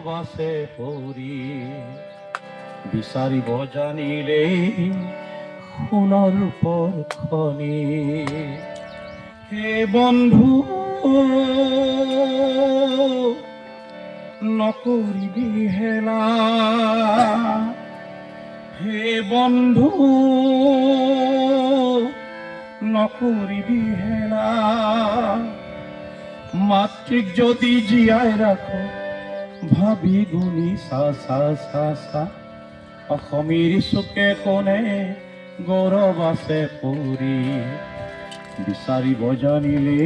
বাসে পৰি বিচাৰিব জানিলে সোণৰ পৰখনি। হে বন্ধু নকৰিবি হেলা, হে বন্ধু নকৰিবি হেলা। মাতৃক যদি জীয়াই ৰাখো ভাবি গুণি চা চা চা চা। অসমীৰ চুকে কোণে গৌৰৱ আছে পৰি বিচাৰিব জানিলে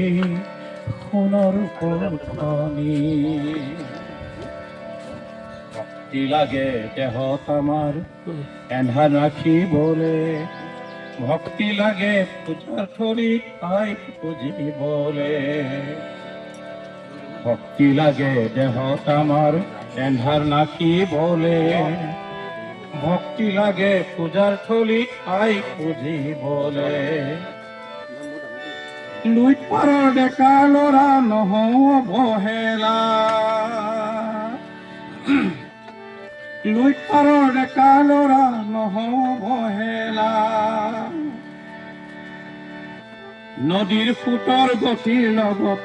সোণৰ পৰখনি। ভক্তি লাগে দেহত আমাৰ এন্ধাৰ ৰাখিবলে, ভক্তি লাগে পূজাৰ থলীত আইক পুজিবলে। ভক্তি লাগে দেহত আমাৰ এন্ধাৰ নাখিবলে, ভক্তি লাগে পূজাৰ থলীত আইক পুজিবলে। লুইত পাৰৰ ডেকা ল'ৰা নহ'ব হেলা, লুইত পাৰৰ ডেকা ল'ৰা নহ'ব হেলা। নদীৰ সোঁতৰ গতিৰ লগত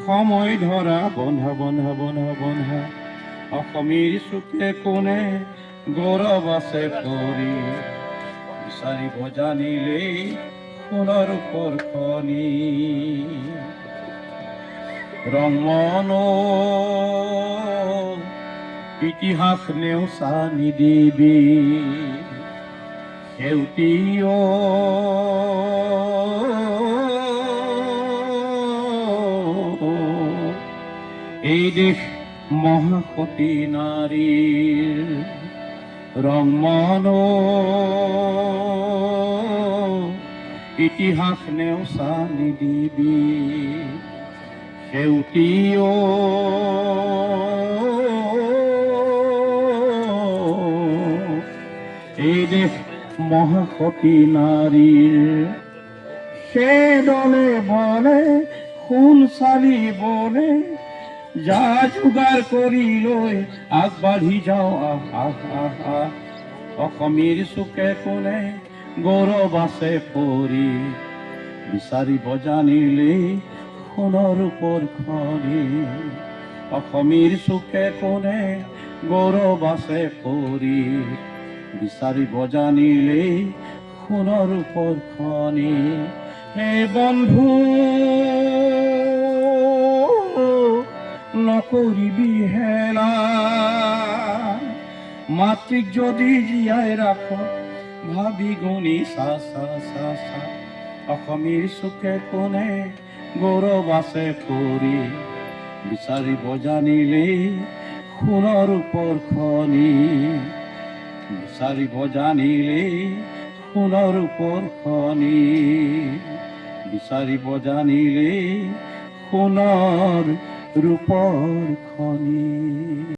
সময় ধৰা বন্ধা বন্ধা বন্ধা বন্ধা। অসমীৰ চুকে কোণে গৌৰৱ আছে পৰি বিচাৰিব জানিলেই সোণৰ পৰখনি। ৰংমন ইতিহাস নেওচা নিদিবি, সেউতী এই দেশ মহাসতী নাৰীৰ। ৰংমন ইতিহাস নেওচা নিদিবি, সেউতী এই দেশ মহাসতী নাৰীৰ। সেইদলে বলে সোণ চালিবলে যা যোগাৰ কৰি লৈ আগবাঢ়ি যাওঁ আহ আহ আহ আহ। অসমীৰ চুকে কোণে গৌৰৱ আছে পৰি বিচাৰিব জানিলেই সোণৰ পৰখনি। অসমীৰ চুকে কোণে গৌৰৱ আছে পৰি বিচাৰিব জানিলেই সোণৰ পৰখনি। হে বন্ধু নকৰিবি হেলা, মাতৃক যদি জীয়াই ৰাখো ভাবি গুণি চা চা চা চা। অসমীৰ চুকে কোণে গৌৰৱ আছে পৰি বিচাৰিব জানিলেই সোণৰ পৰখনি। বিচাৰিব জানিলেই সোণৰ পৰখনি, বিচাৰিব জানিলেই সোণৰ ৰূপৰ খনি।